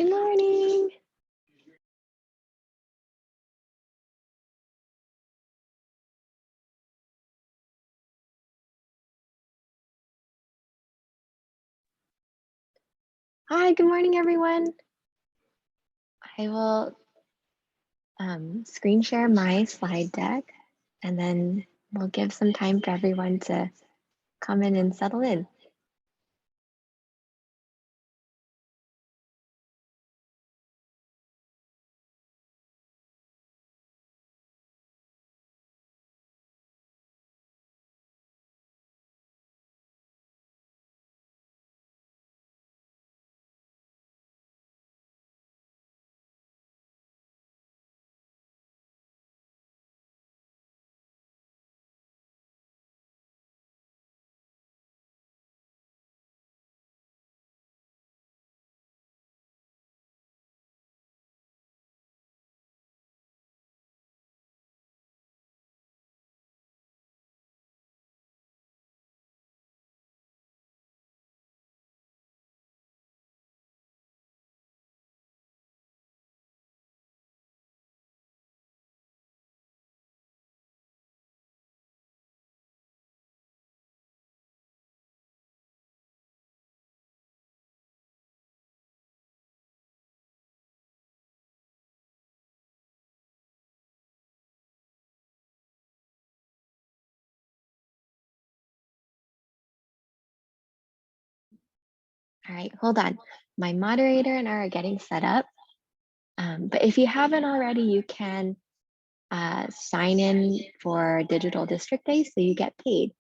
Good morning. Hi, good morning, everyone. I will screen share my slide deck, and then we'll give some time for everyone to come in and settle in. All right, hold on. My moderator and I are getting set up. But if you haven't already, you can sign in for Digital District Day so you get paid.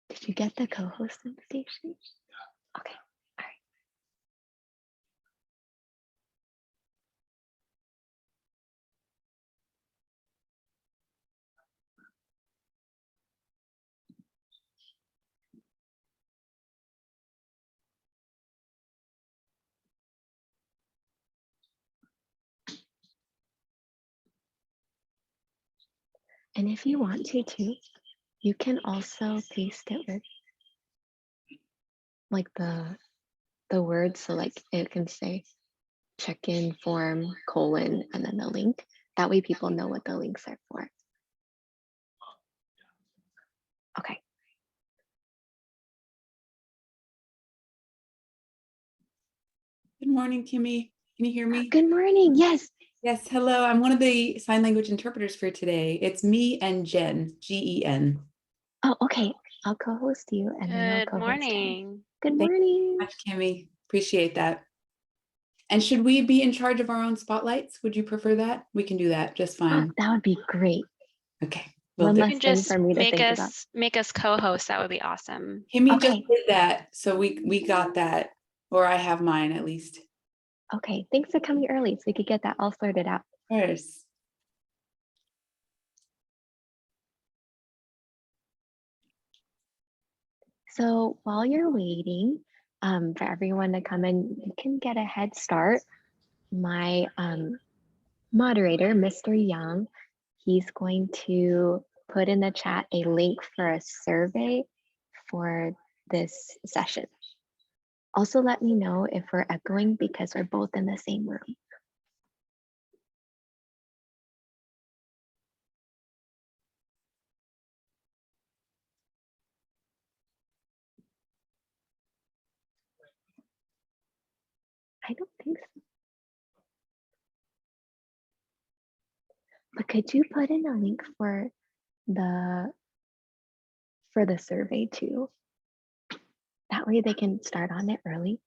Did you get the co-host invitation? Okay, all right. And if you want to too, you can also paste it with like the words. So like it can say check-in form, colon, and then the link. That way people know what the links are for. Okay. Good morning, Kimmy. Can you hear me? Good morning. Yes. Yes, hello. I'm one of the sign language interpreters for today. It's me and Jen, G-E-N. Oh, okay. I'll co-host you and then I'll Good co-host him. morning. Good Thank you morning. so much, Kimmy. Appreciate that. And should we be in charge of our own spotlights? Would you prefer that? We can do that just Oh, fine. that would be great. Okay, will One do. You less can thing just for me to make think about. us co-hosts. That would be awesome. Kimmy just Okay. did that, so we got that, or I have mine at least. Okay. Thanks for coming early so we could get that all sorted out. Of course. So while you're waiting for everyone to come in, you can get a head start. My moderator, Mr. Young, he's going to put in the chat a link for a survey for this session. Also let me know if we're echoing because we're both in the same room. I don't think so. But could you put in a link for the survey too? That way they can start on it early.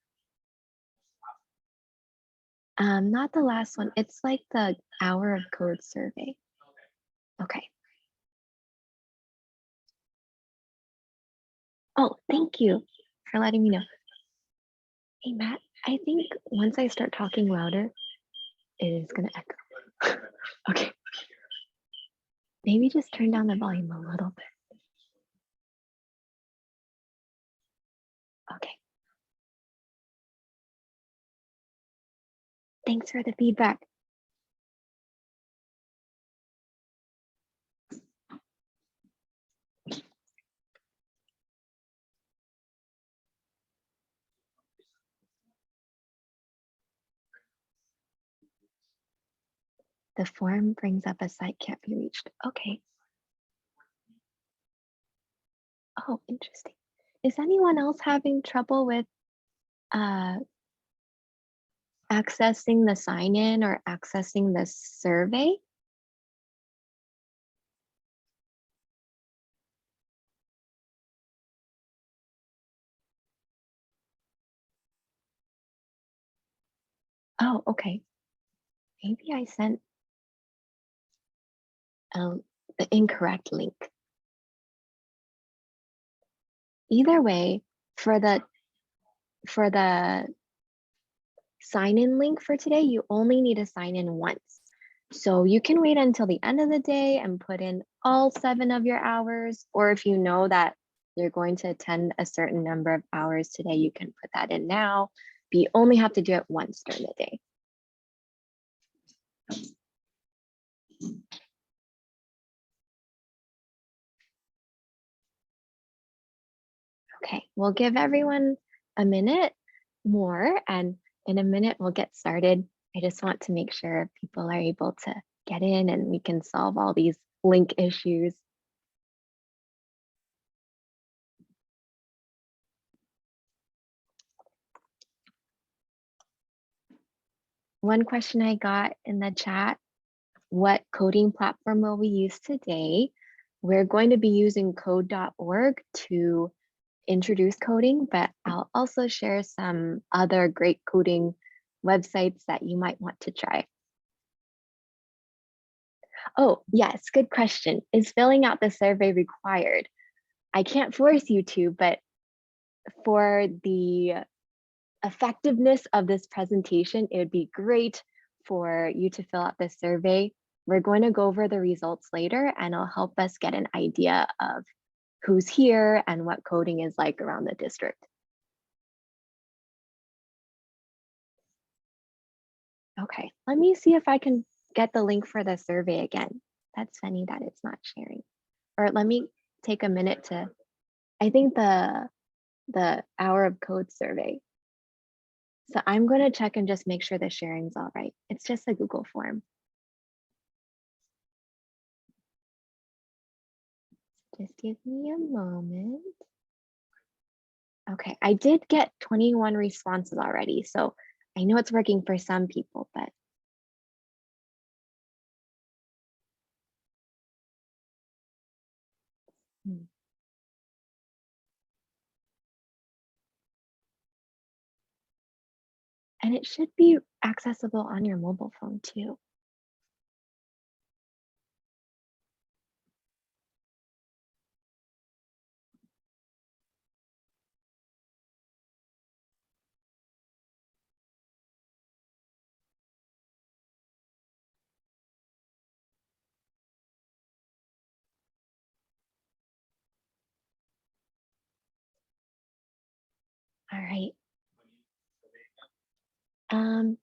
Not the last one. It's like the hour of code survey. Okay. Oh, thank you for letting me know. Hey, Matt, I think once I start talking louder, it is gonna echo. Okay. Maybe just turn down the volume a little bit. Okay. Thanks for the feedback. The form brings up a site can't be reached. Okay. Oh, interesting. Is anyone else having trouble with accessing the sign-in or accessing the survey? Oh, okay. Maybe I sent the incorrect link. Either way, for the sign-in link for today, you only need to sign in once. So you can wait until the end of the day and put in all 7 of your hours, or if you know that you're going to attend a certain number of hours today, you can put that in now, but you only have to do it once during the day. Okay, we'll give everyone a minute more, and in a minute we'll get started. I just want to make sure people are able to get in and we can solve all these link issues. One question I got in the chat, what coding platform will we use today? We're going to be using code.org to introduce coding, but I'll also share some other great coding websites that you might want to try. Oh, yes, good question. Is filling out the survey required? I can't force you to, but for the effectiveness of this presentation, it would be great for you to fill out the survey. We're going to go over the results later and it'll help us get an idea of who's here and what coding is like around the district. Okay, let me see if I can get the link for the survey again. That's funny that it's not sharing. Or let me take a minute to, I think the hour of code survey. So I'm going to check and just make sure the sharing's all right. It's just a Google form. Just give me a moment. Okay, I did get 21 responses already, so I know it's working for some people, but and it should be accessible on your mobile phone too. All right.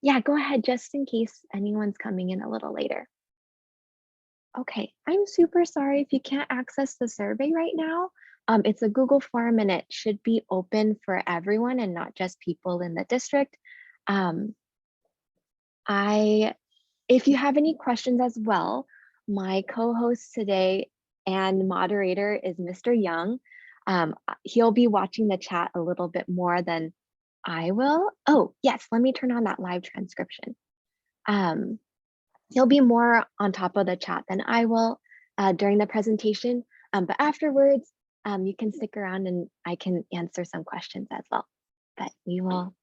Yeah, go ahead, just in case anyone's coming in a little later. Okay, I'm super sorry if you can't access the survey right now. It's a Google form and it should be open for everyone and not just people in the district. If you have any questions as well, my co-host today and moderator is Mr. Young. He'll be watching the chat a little bit more than I will. Oh, yes, let me turn on that live transcription. He'll be more on top of the chat than I will during the presentation, but afterwards, you can stick around and I can answer some questions as well. But we'll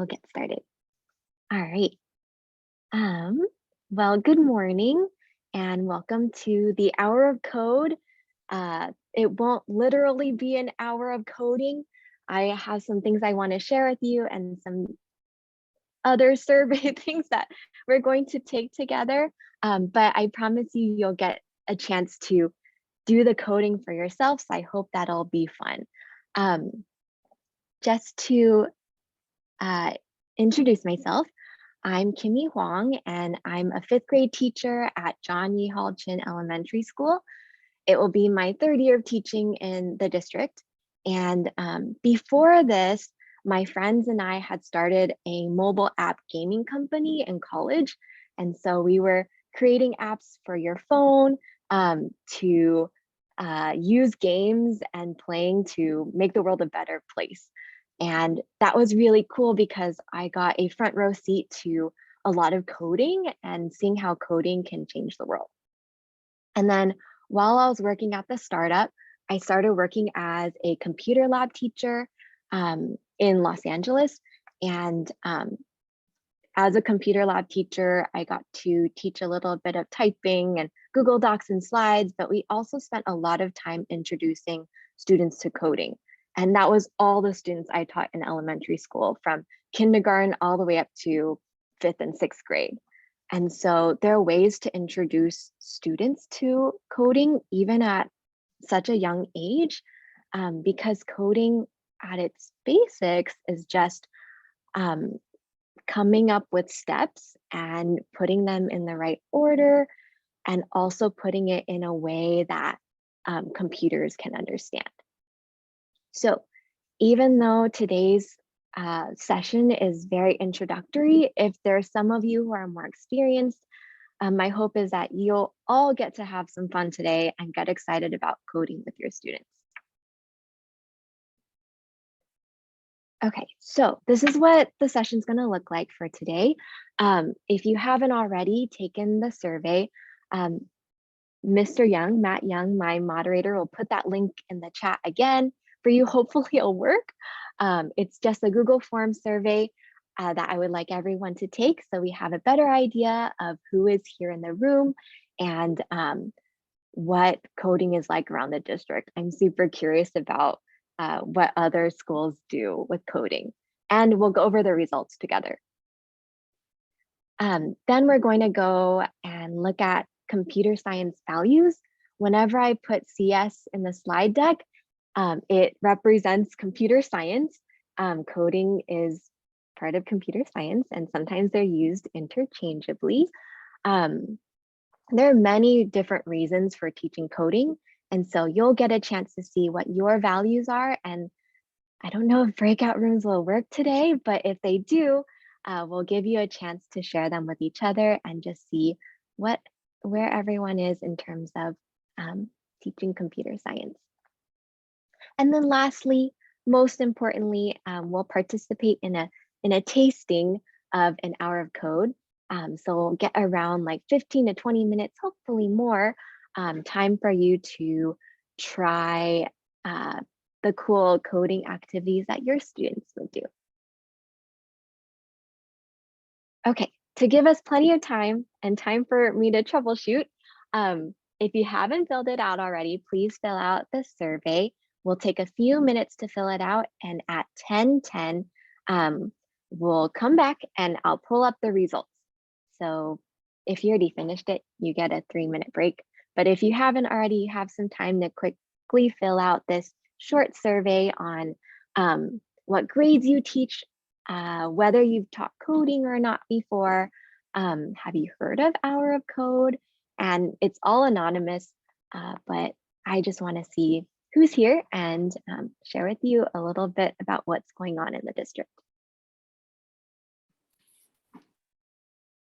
get started. All right. Well, good morning and welcome to the Hour of Code. It won't literally be an hour of coding. I have some things I want to share with you and some other survey things that we're going to take together. But I promise you, you'll get a chance to do the coding for yourself. So I hope that'll be fun. Just to introduce myself, I'm Kimmy Huang, and I'm a fifth grade teacher at John Yi Hall Chin Elementary School. It will be my third year of teaching in the district. And before this, my friends and I had started a mobile app gaming company in college. And so we were creating apps for your phone to use games and playing to make the world a better place. And that was really cool because I got a front row seat to a lot of coding and seeing how coding can change the world. And then while I was working at the startup, I started working as a computer lab teacher in Los Angeles. And as a computer lab teacher, I got to teach a little bit of typing and Google Docs and slides, but we also spent a lot of time introducing students to coding. And that was all the students I taught in elementary school, from kindergarten all the way up to fifth and sixth grade. And so there are ways to introduce students to coding even at such a young age, because coding at its basics is just coming up with steps and putting them in the right order, and also putting it in a way that computers can understand. So even though today's session is very introductory, if there are some of you who are more experienced, my hope is that you'll all get to have some fun today and get excited about coding with your students. Okay, so this is what the session's going to look like for today. If you haven't already taken the survey, Mr. Young, Matt Young, my moderator, will put that link in the chat again for you. Hopefully it'll work. It's just a Google Forms survey that I would like everyone to take, so we have a better idea of who is here in the room and what coding is like around the district. I'm super curious about what other schools do with coding, and we'll go over the results together. Then we're going to go and look at computer science values. Whenever I put CS in the slide deck, it represents computer science. Coding is part of computer science, and sometimes they're used interchangeably. There are many different reasons for teaching coding, and so you'll get a chance to see what your values are. And I don't know if breakout rooms will work today, but if they do, we'll give you a chance to share them with each other and just see where everyone is in terms of teaching computer science. And then lastly, most importantly, we'll participate in a tasting of an hour of code. So we'll get around like 15 to 20 minutes, hopefully more, time for you to try the cool coding activities that your students would do. Okay, to give us plenty of time and time for me to troubleshoot, if you haven't filled it out already, please fill out the survey. We'll take a few minutes to fill it out, and at 10:10, we'll come back and I'll pull up the results. So if you already finished it, you get a 3-minute break. But if you haven't already, you have some time to quickly fill out this short survey on what grades you teach, whether you've taught coding or not before, have you heard of Hour of Code? And it's all anonymous, but I just want to see who's here and share with you a little bit about what's going on in the district.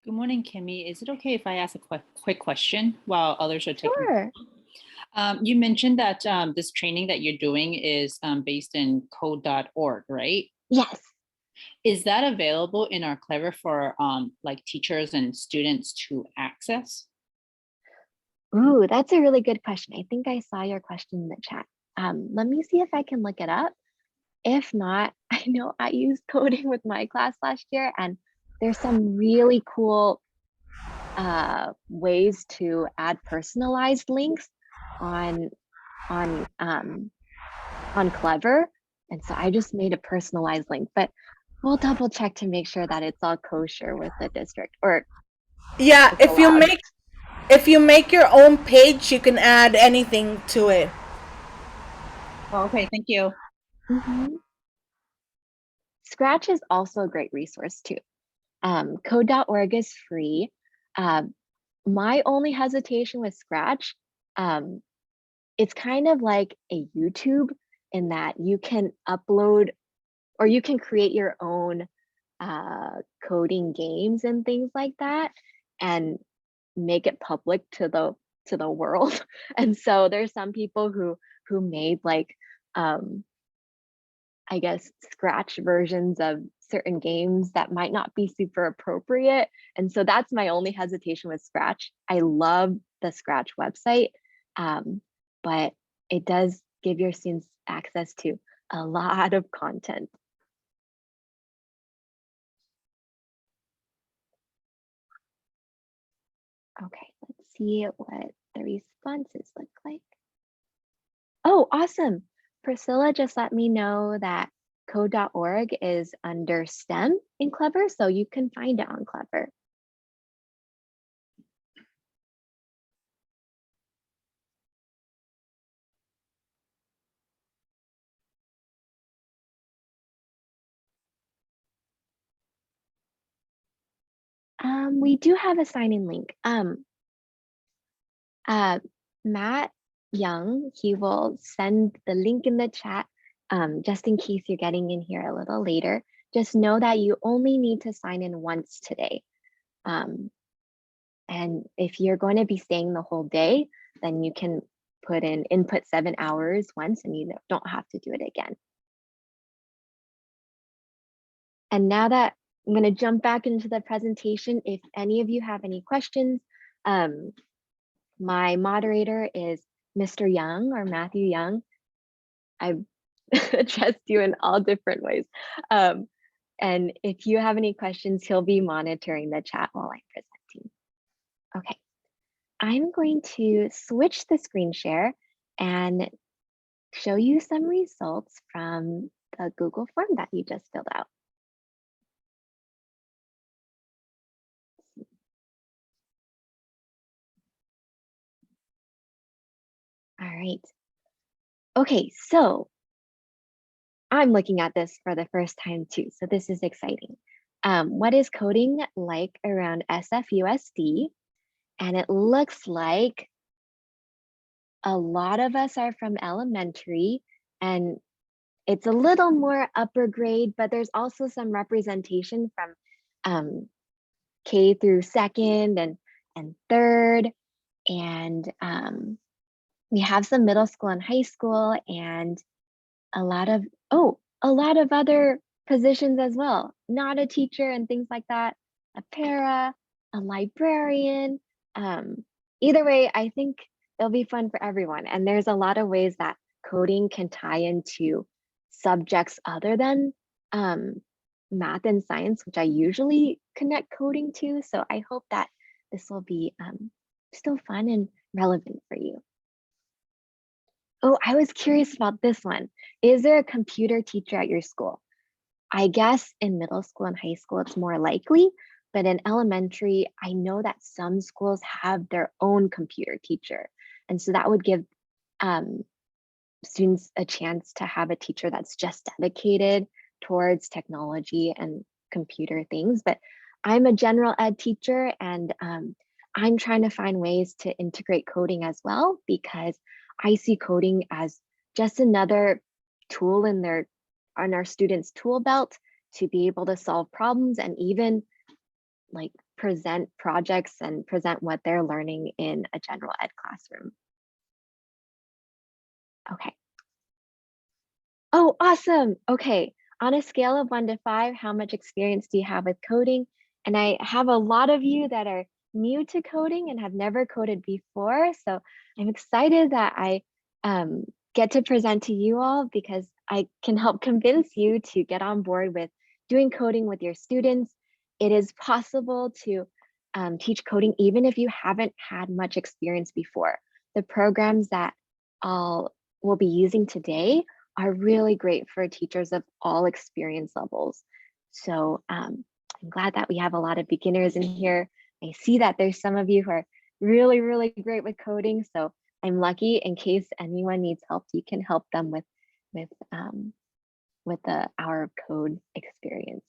Good morning, Kimmy. Is it okay if I ask a quick question while others are taking? Sure. You mentioned that this training that you're doing is based in code.org, right? Yes. Is that available in our Clever for like teachers and students to access? Ooh, that's a really good question. I think I saw your question in the chat. Let me see if I can look it up. If not, I know I used coding with my class last year, and there's some really cool ways to add personalized links on Clever. And so I just made a personalized link, but we'll double check to make sure that it's all kosher with the district. Or yeah, if you make your own page, you can add anything to it. Oh, okay, thank you. Scratch is also a great resource too. Code.org is free. My only hesitation with Scratch, it's kind of like a YouTube in that you can upload or you can create your own coding games and things like that and make it public to the world. And so there's some people who made like I guess Scratch versions of certain games that might not be super appropriate. And so that's my only hesitation with Scratch. I love the Scratch website, but it does give your students access to a lot of content. Okay, let's see what the responses look like. Oh, awesome. Priscilla just let me know that code.org is under STEM in Clever, so you can find it on Clever. We do have a sign-in link. Matt Young, he will send the link in the chat just in case you're getting in here a little later. Just know that you only need to sign in once today. And if you're going to be staying the whole day, then you can put in input 7 hours once and you don't have to do it again. And now that I'm going to jump back into the presentation, if any of you have any questions, my moderator is Mr. Young or Matthew Young. I've addressed you in all different ways. And if you have any questions, he'll be monitoring the chat while I'm presenting. Okay, I'm going to switch the screen share and show you some results from the Google form that you just filled out. All right. Okay, so I'm looking at this for the first time too, so this is exciting. What is coding like around SFUSD? And it looks like a lot of us are from elementary and it's a little more upper grade, but there's also some representation from K through second and third. And we have some middle school and high school and a lot of other positions as well. Not a teacher and things like that, a para, a librarian. Either way, I think it'll be fun for everyone. And there's a lot of ways that coding can tie into subjects other than math and science, which I usually connect coding to. So I hope that this will be still fun and relevant for you. Oh, I was curious about this one. Is there a computer teacher at your school? I guess in middle school and high school, it's more likely, but in elementary, I know that some schools have their own computer teacher. And so that would give students a chance to have a teacher that's just dedicated towards technology and computer things. But I'm a general ed teacher and I'm trying to find ways to integrate coding as well, because I see coding as just another tool in our students' tool belt to be able to solve problems and even like present projects and present what they're learning in a general ed classroom. Okay. Oh, awesome. Okay. On a scale of 1 to 5, how much experience do you have with coding? And I have a lot of you that are new to coding and have never coded before. So I'm excited that I get to present to you all because I can help convince you to get on board with doing coding with your students. It is possible to teach coding even if you haven't had much experience before. The programs that we'll be using today are really great for teachers of all experience levels. So I'm glad that we have a lot of beginners in here. I see that there's some of you who are really, really great with coding. So I'm lucky. In case anyone needs help, you can help them with the Hour of Code experience.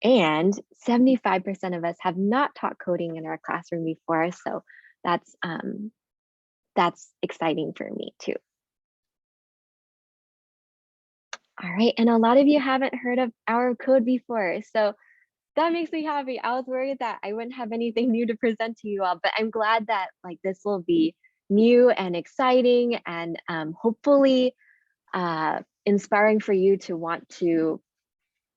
And 75% of us have not taught coding in our classroom before. So that's exciting for me too. All right, and a lot of you haven't heard of our code before. So that makes me happy. I was worried that I wouldn't have anything new to present to you all, but I'm glad that like this will be new and exciting and hopefully inspiring for you to want to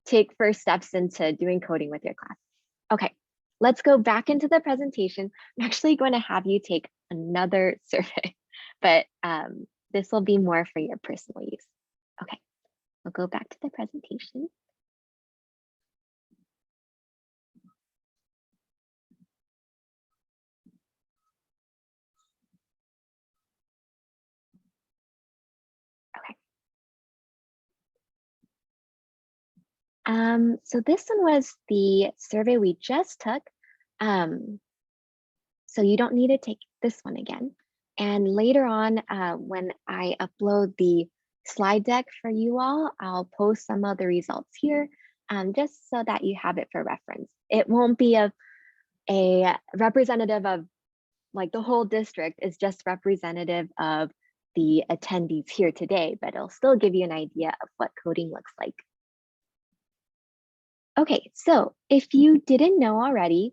take first steps into doing coding with your class. Okay, let's go back into the presentation. I'm actually going to have you take another survey, but this will be more for your personal use. Okay, we'll go back to the presentation. So this one was the survey we just took. So you don't need to take this one again. And later on, when I upload the slide deck for you all, I'll post some of the results here, just so that you have it for reference. It won't be a representative of like the whole district, is just representative of the attendees here today, but it'll still give you an idea of what coding looks like. Okay, so if you didn't know already,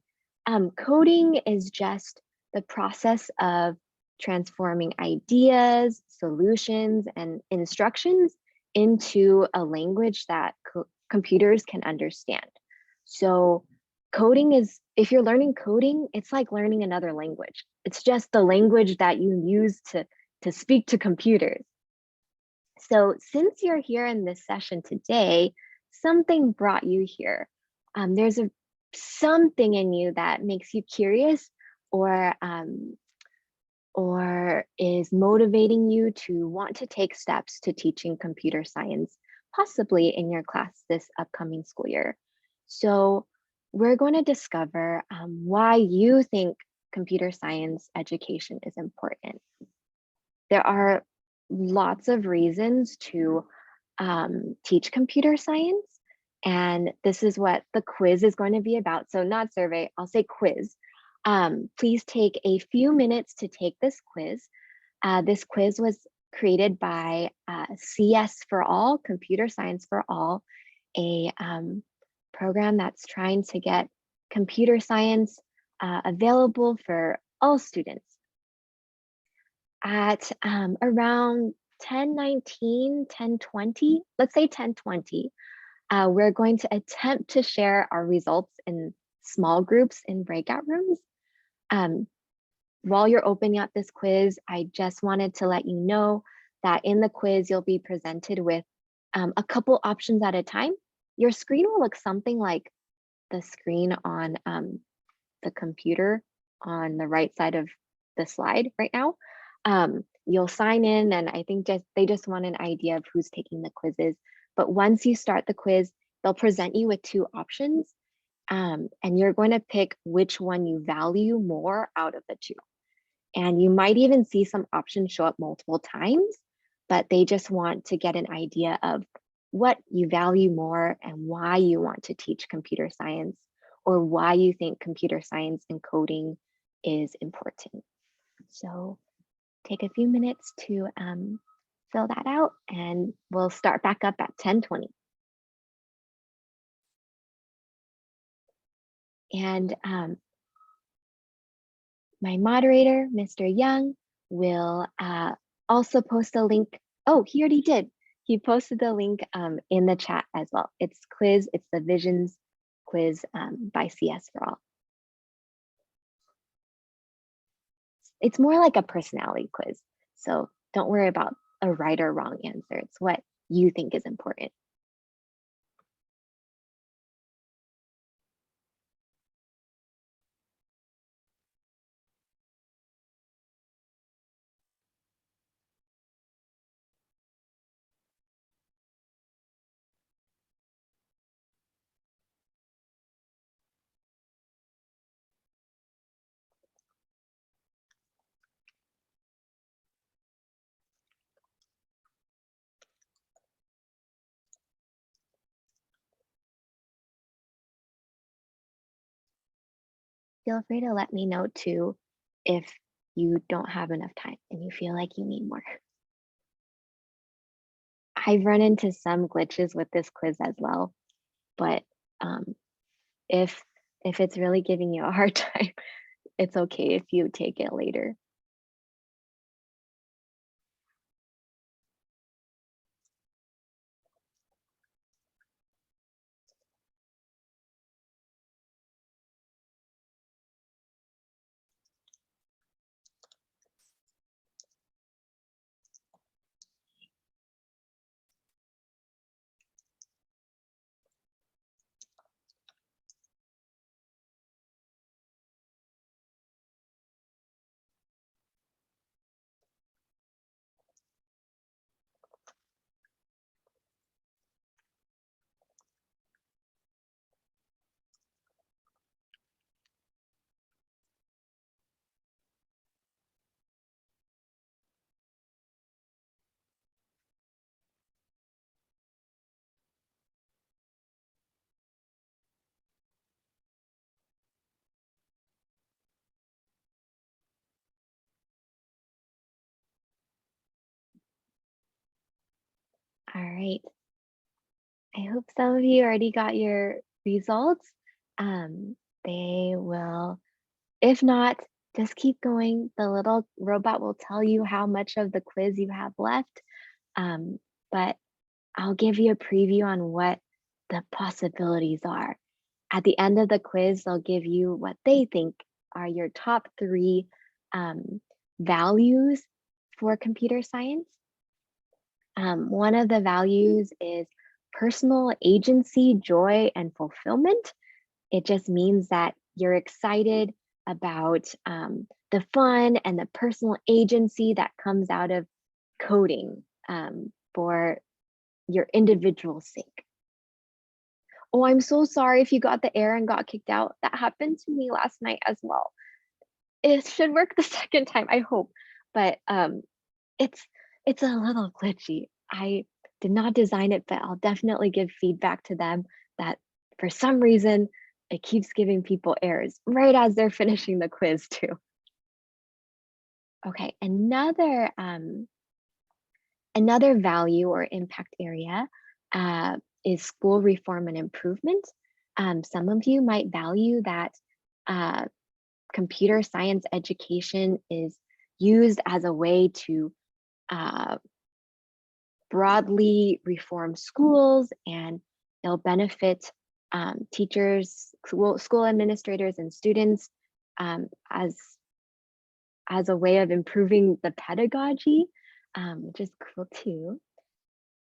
coding is just the process of transforming ideas, solutions, and instructions into a language that computers can understand. So coding is, if you're learning coding, it's like learning another language. It's just the language that you use to speak to computers. So since you're here in this session today, something brought you here. There's something in you that makes you curious or is motivating you to want to take steps to teaching computer science, possibly in your class this upcoming school year. So we're going to discover why you think computer science education is important. There are lots of reasons to teach computer science. And this is what the quiz is going to be about. So not survey, I'll say quiz. Please take a few minutes to take this quiz. This quiz was created by CS for All, Computer Science for All, a program that's trying to get computer science available for all students. At around 10:19, 10:20, let's say 10:20, we're going to attempt to share our results in small groups in breakout rooms. While you're opening up this quiz, I just wanted to let you know that in the quiz, you'll be presented with a couple options at a time. Your screen will look something like the screen on the computer on the right side of the slide right now. You'll sign in, and I think they just want an idea of who's taking the quizzes. But once you start the quiz, they'll present you with two options, and you're going to pick which one you value more out of the two. And you might even see some options show up multiple times, but they just want to get an idea of what you value more and why you want to teach computer science, or why you think computer science and coding is important. So take a few minutes to fill that out, and we'll start back up at 10:20. And my moderator, Mr. Young, will also post a link. Oh, he already did. He posted the link in the chat as well. It's quiz, it's the Visions quiz by CS for All. It's more like a personality quiz. So don't worry about a right or wrong answer. It's what you think is important. feel free to let me know too if you don't have enough time and you feel like you need more. I've run into some glitches with this quiz as well, but um, if it's really giving you a hard time, it's okay if you take it later. All right. I hope some of you already got your results. They will, if not, just keep going. The little robot will tell you how much of the quiz you have left. But I'll give you a preview on what the possibilities are. At the end of the quiz, they'll give you what they think are your top 3 values for computer science. One of the values is personal agency, joy, and fulfillment. It just means that you're excited about the fun and the personal agency that comes out of coding for your individual sake. Oh, I'm so sorry if you got the error and got kicked out. That happened to me last night as well. It should work the second time, I hope, but it's a little glitchy. I did not design it, but I'll definitely give feedback to them that for some reason it keeps giving people errors right as they're finishing the quiz too. Okay, another value or impact area is school reform and improvement. Some of you might value that computer science education is used as a way to broadly reform schools, and it'll benefit teachers, school administrators, and students as a way of improving the pedagogy, which is cool too.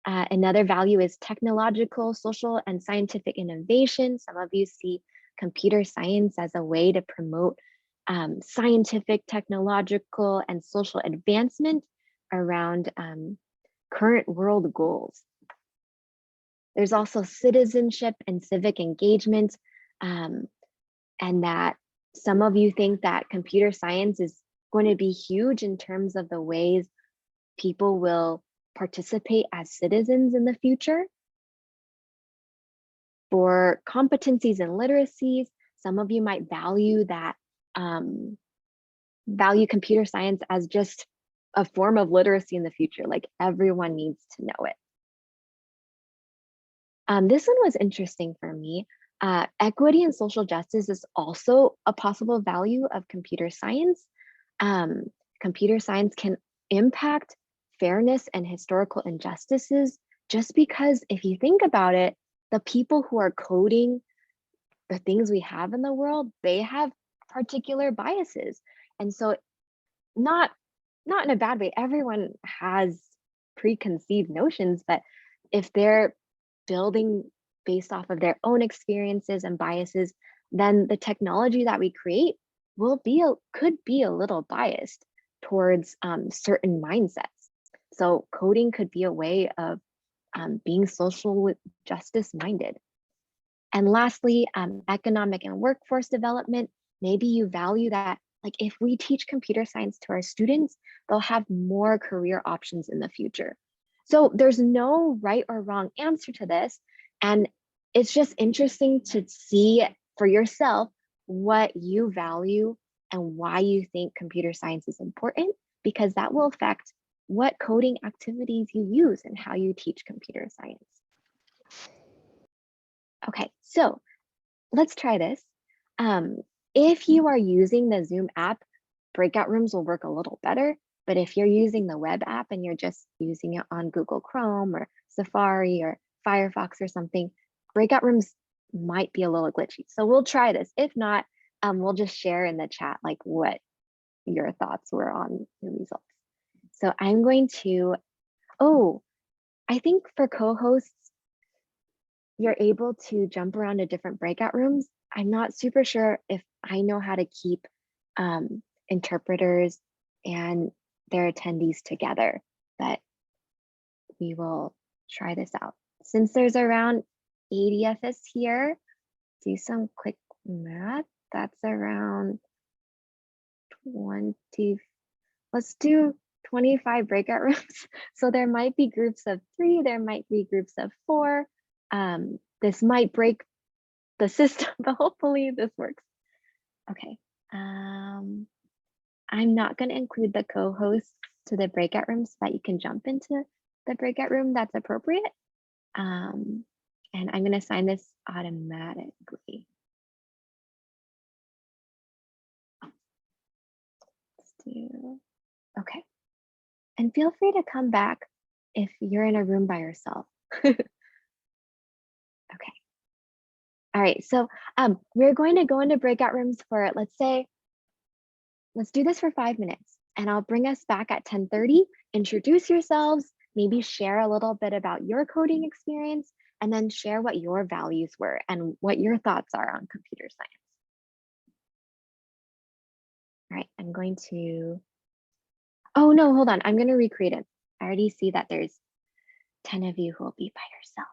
Another value is technological, social, and scientific innovation. Some of you see computer science as a way to promote scientific, technological, and social advancement around current world goals. There's also citizenship and civic engagement, and that some of you think that computer science is going to be huge in terms of the ways people will participate as citizens in the future. For competencies and literacies, some of you might value that, value computer science as just a form of literacy in the future, like everyone needs to know it. This one was interesting for me. Equity and social justice is also a possible value of computer science. Computer science can impact fairness and historical injustices, just because if you think about it, the people who are coding the things we have in the world, they have particular biases. And so not in a bad way, everyone has preconceived notions, but if they're building based off of their own experiences and biases, then the technology that we create could be a little biased towards certain mindsets. So coding could be a way of being social justice minded. And lastly, economic and workforce development. Maybe you value that, like if we teach computer science to our students, they'll have more career options in the future. So there's no right or wrong answer to this. And it's just interesting to see for yourself what you value and why you think computer science is important, because that will affect what coding activities you use and how you teach computer science. Okay, so let's try this. If you are using the Zoom app, breakout rooms will work a little better. But if you're using the web app and you're just using it on Google Chrome or Safari or Firefox or something, breakout rooms might be a little glitchy. So we'll try this. If not, we'll just share in the chat like what your thoughts were on the results. So I'm going to, I think for co-hosts, you're able to jump around to different breakout rooms. I'm not super sure if I know how to keep interpreters and their attendees together, but we will try this out. Since there's around 80 of us here, do some quick math. That's around 20. Let's do 25 breakout rooms. So there might be groups of 3, there might be groups of 4. This might break the system, but hopefully this works. Okay. I'm not going to include the co-hosts to the breakout room so that you can jump into the breakout room that's appropriate. And I'm going to assign this automatically. Let's do, okay. And feel free to come back if you're in a room by yourself. Okay. All right, so we're going to go into breakout rooms for, let's do this for 5 minutes, and I'll bring us back at 10:30. Introduce yourselves, maybe share a little bit about your coding experience, and then share what your values were and what your thoughts are on computer science. All right, I'm going to, oh no, hold on, I'm going to recreate it. I already see that there's 10 of you who will be by yourself.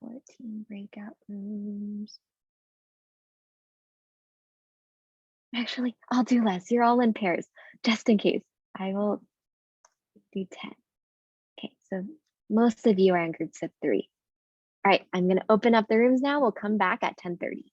14 breakout rooms. Actually, I'll do less. You're all in pairs, just in case. I will do 10. Okay, so most of you are in groups of 3. All right, I'm gonna open up the rooms now. We'll come back at 10:30.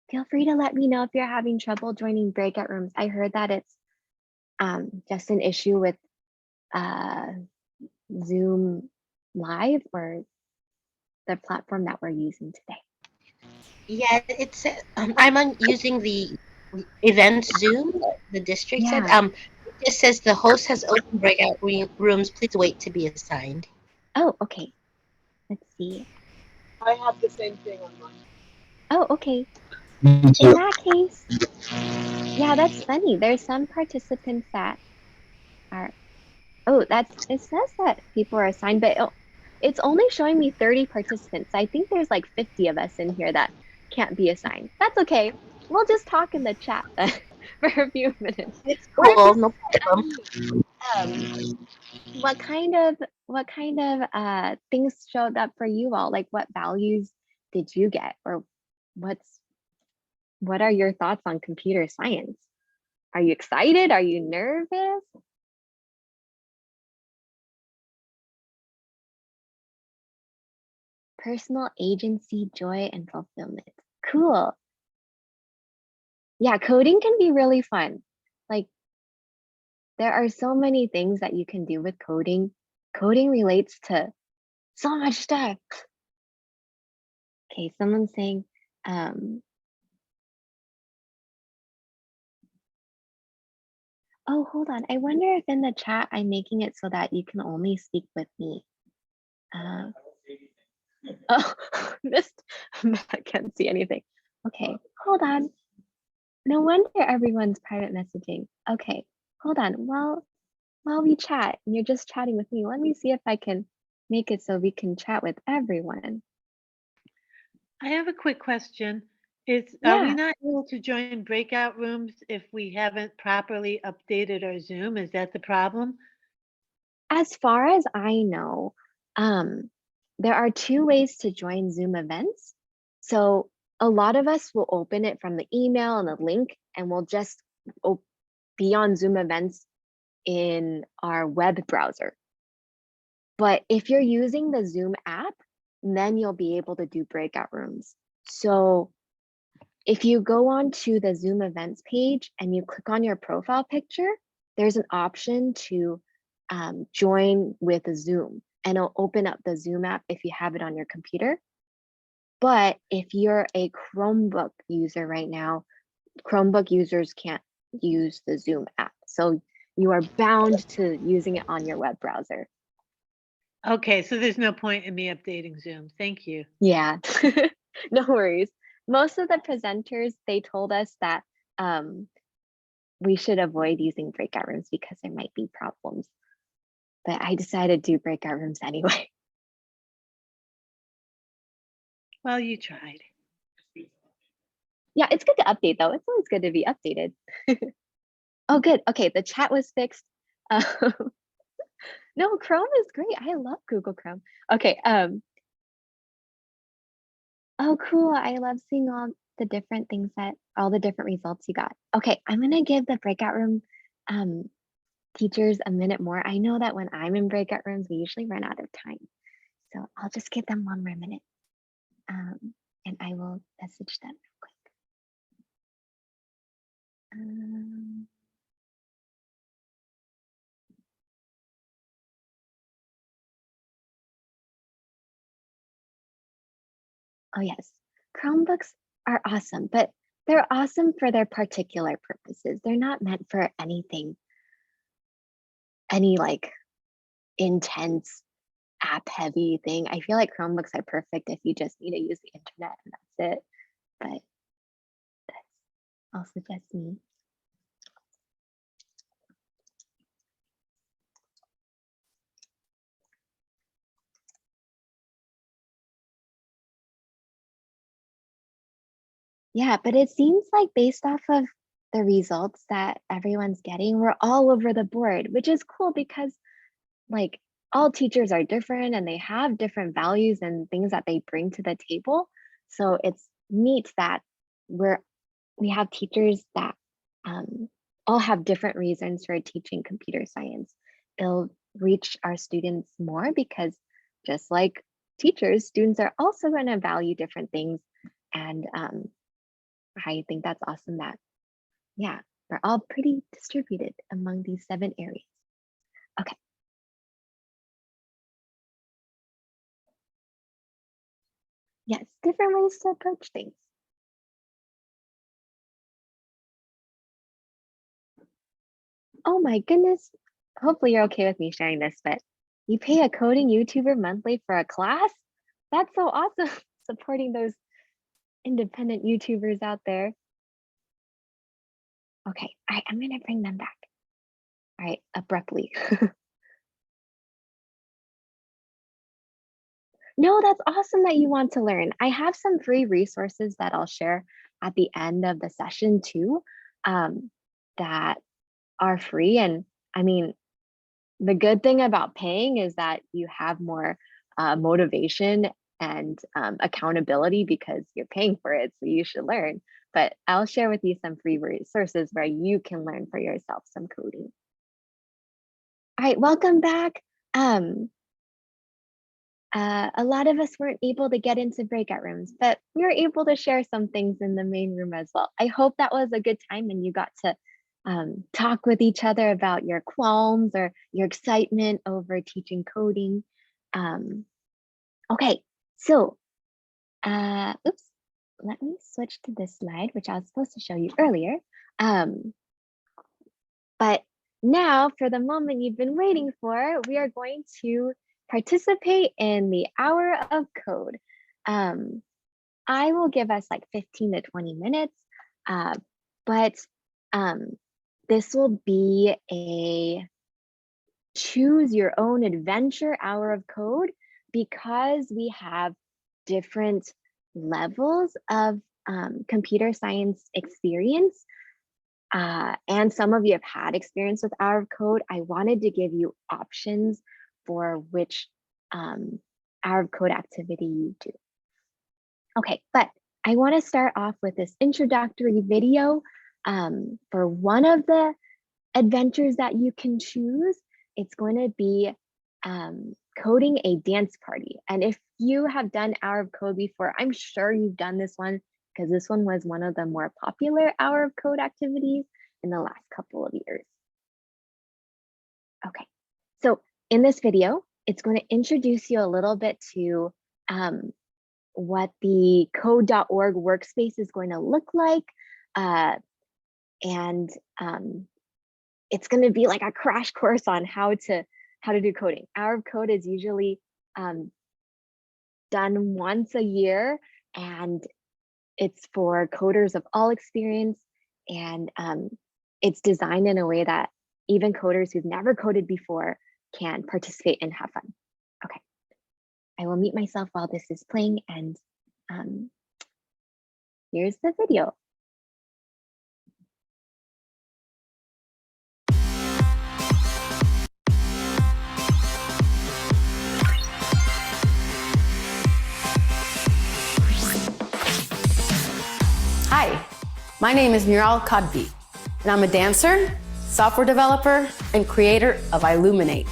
Feel free to let me know if you're having trouble joining breakout rooms. I heard that it's just an issue with Zoom Live or the platform that we're using today. Yeah, it's I'm using the events Zoom, the district said. Yeah. It just says the host has opened breakout rooms. Please wait to be assigned. Oh, okay. Let's see. I have the same thing on mine. Oh, okay. In that case, yeah, that's funny. There's some participants that are, it says that people are assigned, but it's only showing me 30 participants. I think there's like 50 of us in here that can't be assigned. That's okay. We'll just talk in the chat then for a few minutes. It's Or cool, just no problem. what kind of things showed up for you all? Like what values did you get, or what are your thoughts on computer science? Are you excited? Are you nervous? Personal agency, joy, and fulfillment. Cool. Yeah, coding can be really fun. Like, there are so many things that you can do with coding. Coding relates to so much stuff. Okay, someone's saying, oh, hold on. I wonder if in the chat I'm making it so that you can only speak with me. Oh, missed. I can't see anything. Okay, hold on. No wonder everyone's private messaging. Okay, hold on. Well, while we chat, and you're just chatting with me, let me see if I can make it so we can chat with everyone. I have a quick question. Are we Yeah, not able to join breakout rooms if we haven't properly updated our Zoom? Is that the problem? as far as I know, um, there are two ways to join Zoom events. So a lot of us will open it from the email and the link, and we'll just be on Zoom events in our web browser. But if you're using the Zoom app, then you'll be able to do breakout rooms. So if you go on to the Zoom events page and you click on your profile picture, there's an option to join with Zoom, and it'll open up the Zoom app if you have it on your computer. But if you're a Chromebook user right now, Chromebook users can't use the Zoom app. So you are bound to using it on your web browser. Okay, so there's no point in me updating Zoom. Thank you. Yeah, no worries. Most of the presenters, they told us that we should avoid using breakout rooms because there might be problems. But I decided to do breakout rooms anyway. Well, you tried. Yeah, it's good to update though. It's always good to be updated. Oh, good. Okay, the chat was fixed. No, Chrome is great. I love Google Chrome. Okay. Oh, cool. I love seeing all the different things all the different results you got. Okay, I'm gonna give the breakout room teachers a minute more. I know that when I'm in breakout rooms, we usually run out of time. So I'll just give them one more minute. And I will message them real quick. Oh yes, Chromebooks are awesome, but they're awesome for their particular purposes. They're not meant for any like intense app heavy thing. I feel like Chromebooks are perfect if you just need to use the internet and that's it. But that's also just me. Yeah, but it seems like based off of the results that everyone's getting, we're all over the board, which is cool because like all teachers are different and they have different values and things that they bring to the table. So it's neat that we have teachers that all have different reasons for teaching computer science. It'll reach our students more because just like teachers, students are also going to value different things. And I think that's awesome that, yeah, we're all pretty distributed among these 7 areas. Okay. Yes, different ways to approach things. Oh my goodness. Hopefully you're okay with me sharing this, but you pay a coding YouTuber monthly for a class? That's so awesome. Supporting those independent YouTubers out there. Okay, I'm gonna bring them back. All right, abruptly. No, that's awesome that you want to learn. I have some free resources that I'll share at the end of the session too, that are free. And I mean, the good thing about paying is that you have more motivation and accountability because you're paying for it, so you should learn. But I'll share with you some free resources where you can learn for yourself some coding. All right, welcome back. A lot of us weren't able to get into breakout rooms, but we were able to share some things in the main room as well. I hope that was a good time and you got to talk with each other about your qualms or your excitement over teaching coding. Okay, so, oops, let me switch to this slide, which I was supposed to show you earlier. But now for the moment you've been waiting for, we are going to participate in the hour of code. I will give us like 15 to 20 minutes, but this will be a choose your own adventure hour of code because we have different levels of computer science experience, and some of you have had experience with Hour of Code, I wanted to give you options for which Hour of Code activity you do. Okay, but I want to start off with this introductory video for one of the adventures that you can choose. It's going to be coding a dance party. And if you have done Hour of Code before, I'm sure you've done this one because this one was one of the more popular Hour of Code activities in the last couple of years. Okay, so in this video, it's going to introduce you a little bit to what the code.org workspace is going to look like. And it's going to be like a crash course on how to do coding. Hour of Code is usually done once a year, and it's for coders of all experience, and it's designed in a way that even coders who've never coded before can participate and have fun. Okay, I will mute myself while this is playing, and here's the video. Hi, my name is Nural Kadvi, and I'm a dancer, software developer, and creator of Illuminate.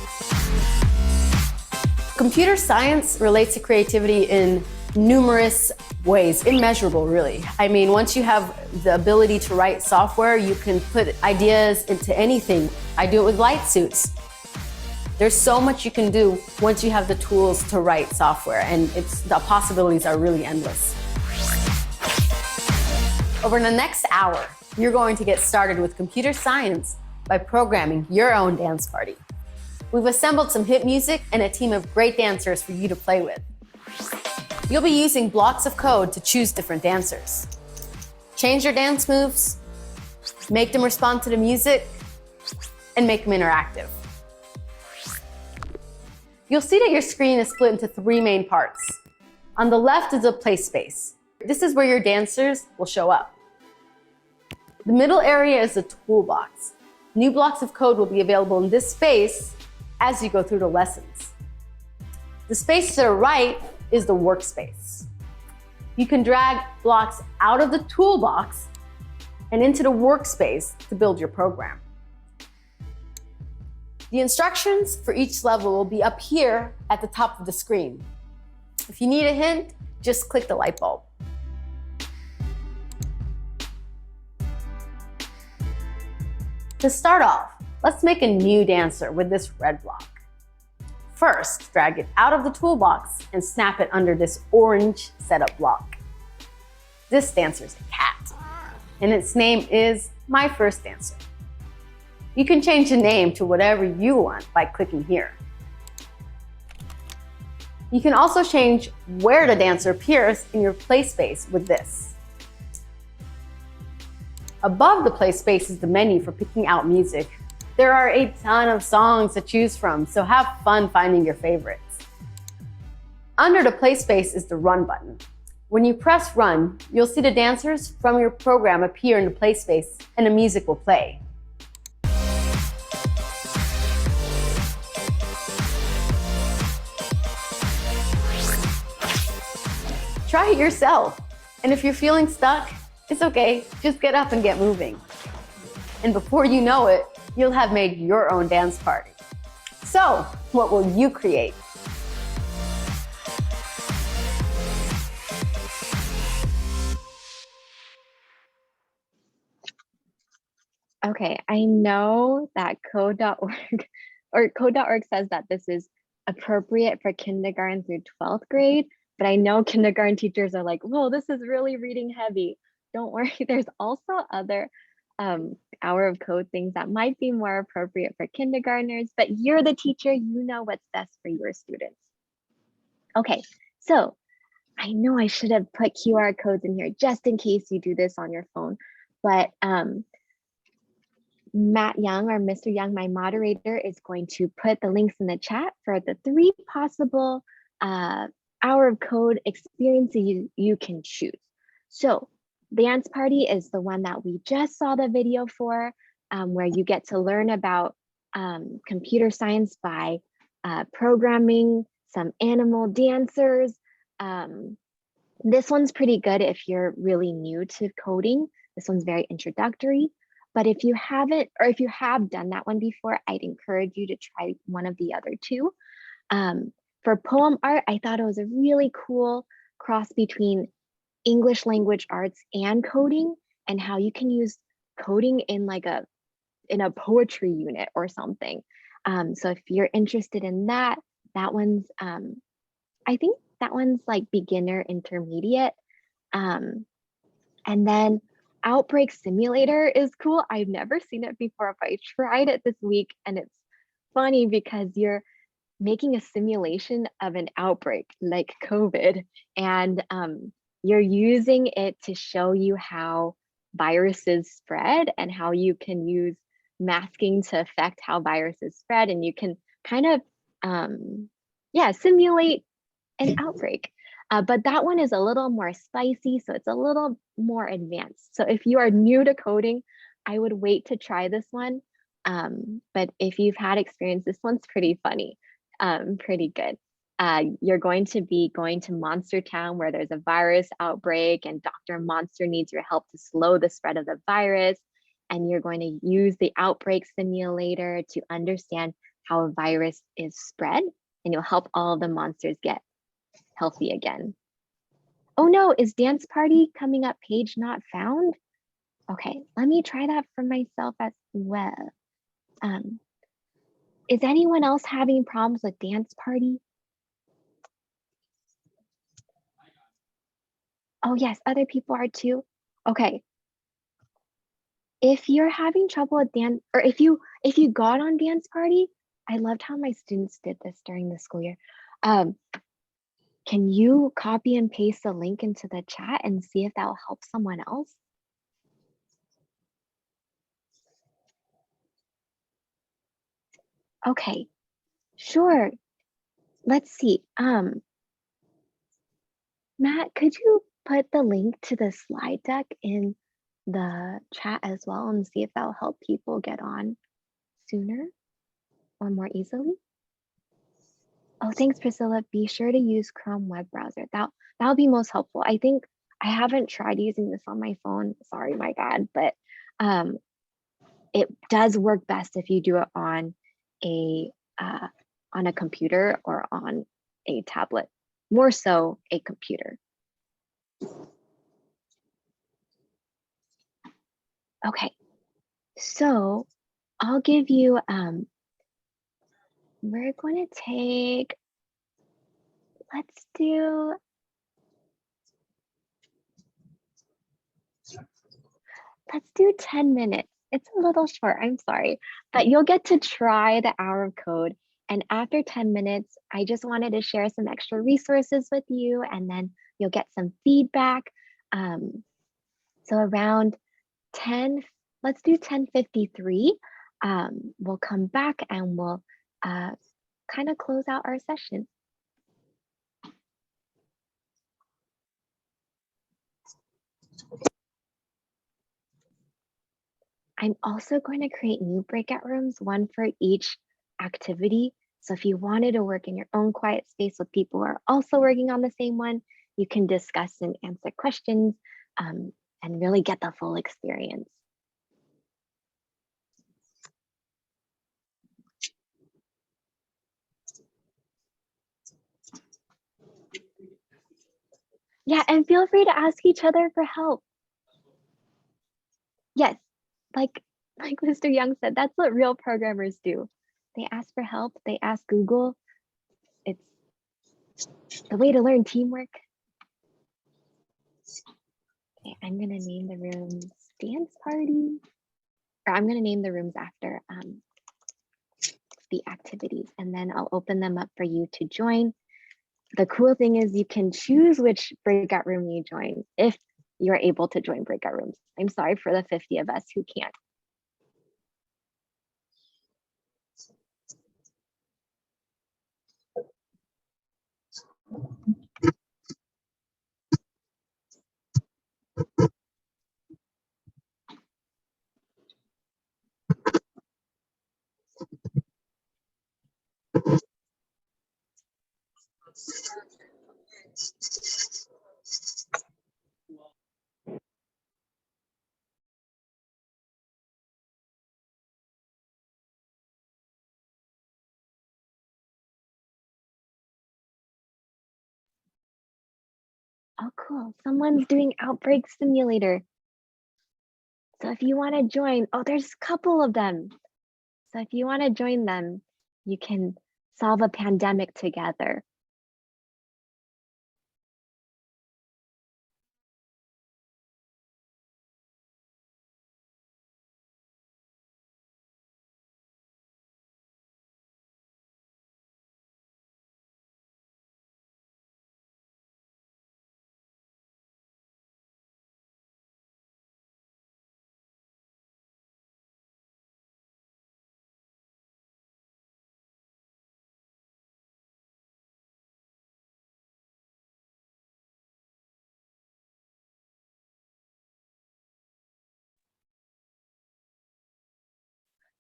Computer science relates to creativity in numerous ways, immeasurable really. I mean, once you have the ability to write software, you can put ideas into anything. I do it with light suits. There's so much you can do once you have the tools to write software, and the possibilities are really endless. Over the next hour, you're going to get started with computer science by programming your own dance party. We've assembled some hit music and a team of great dancers for you to play with. You'll be using blocks of code to choose different dancers. Change your dance moves, make them respond to the music, and make them interactive. You'll see that your screen is split into 3 main parts. On the left is a play space. This is where your dancers will show up. The middle area is the toolbox. New blocks of code will be available in this space as you go through the lessons. The space to the right is the workspace. You can drag blocks out of the toolbox and into the workspace to build your program. The instructions for each level will be up here at the top of the screen. If you need a hint, just click the light bulb. To start off, let's make a new dancer with this red block. First, drag it out of the toolbox and snap it under this orange setup block. This dancer's a cat, and its name is My First Dancer. You can change the name to whatever you want by clicking here. You can also change where the dancer appears in your play space with this. Above the play space is the menu for picking out music. There are a ton of songs to choose from, so have fun finding your favorites. Under the play space is the Run button. When you press Run, you'll see the dancers from your program appear in the play space and the music will play. Try it yourself, and if you're feeling stuck, it's okay, just get up and get moving. And before you know it, you'll have made your own dance party. So, what will you create? Okay, I know that code.org or code.org says that this is appropriate for kindergarten through 12th grade, but I know kindergarten teachers are like, whoa, this is really reading heavy. Don't worry, there's also other Hour of Code things that might be more appropriate for kindergartners, but you're the teacher, you know what's best for your students. Okay, so I know I should have put QR codes in here just in case you do this on your phone, but Matt Young or Mr. Young, my moderator, is going to put the links in the chat for the 3 possible Hour hour of code experience you can choose. So Dance Party is the one that we just saw the video for, where you get to learn about computer science by programming some animal dancers. This one's pretty good if you're really new to coding. This one's very introductory. But if you haven't, or if you have done that one before, I'd encourage you to try one of the other two. For poem art, I thought it was a really cool cross between English language arts and coding, and how you can use coding in like a poetry unit or something. So if you're interested in that, that one's I think that one's like beginner intermediate. And then Outbreak Simulator is cool. I've never seen it before, but I tried it this week, and it's funny because you're making a simulation of an outbreak like COVID, and you're using it to show you how viruses spread and how you can use masking to affect how viruses spread, and you can kind of simulate an outbreak. But that one is a little more spicy, so it's a little more advanced. So if you are new to coding, I would wait to try this one. But if you've had experience, this one's pretty funny, pretty good. You're going to be going to Monster Town, where there's a virus outbreak, and Dr. Monster needs your help to slow the spread of the virus. And you're going to use the Outbreak Simulator to understand how a virus is spread, and you'll help all of the monsters get healthy again. Oh no, is Dance Party coming up page not found? Okay, let me try that for myself as well. Is anyone else having problems with Dance Party? Oh yes, other people are too. Okay. If you're having trouble with dance, or if you got on Dance Party, I loved how my students did this during the school year. Can you copy and paste the link into the chat and see if that will help someone else? Okay, sure. Let's see. Matt, could you put the link to the slide deck in the chat as well and see if that will help people get on sooner or more easily? Oh, thanks, Priscilla. Be sure to use Chrome web browser. That'll be most helpful. I think I haven't tried using this on my phone. Sorry, my bad, but it does work best if you do it on a computer or on a tablet. More so a computer. Okay, so I'll give you, we're going to take, let's do let's do 10 minutes. It's a little short, I'm sorry, but you'll get to try the hour of code. And after 10 minutes, I just wanted to share some extra resources with you, and then you'll get some feedback. So around 10, let's do 10:53. We'll come back and we'll kind of close out our session. I'm also going to create new breakout rooms, one for each activity. So if you wanted to work in your own quiet space with people who are also working on the same one, you can discuss and answer questions and really get the full experience. Yeah, and feel free to ask each other for help. Yes, like Mr. Young said, that's what real programmers do. They ask for help, they ask Google. It's the way to learn teamwork. Okay, I'm gonna name the rooms Dance Party, or I'm gonna name the rooms after the activities, and then I'll open them up for you to join. The cool thing is you can choose which breakout room you join if you're able to join breakout rooms. I'm sorry for the 50 of us who can't. Oh, cool. Someone's doing Outbreak Simulator. So if you want to join, oh, there's a couple of them. So if you want to join them, you can solve a pandemic together.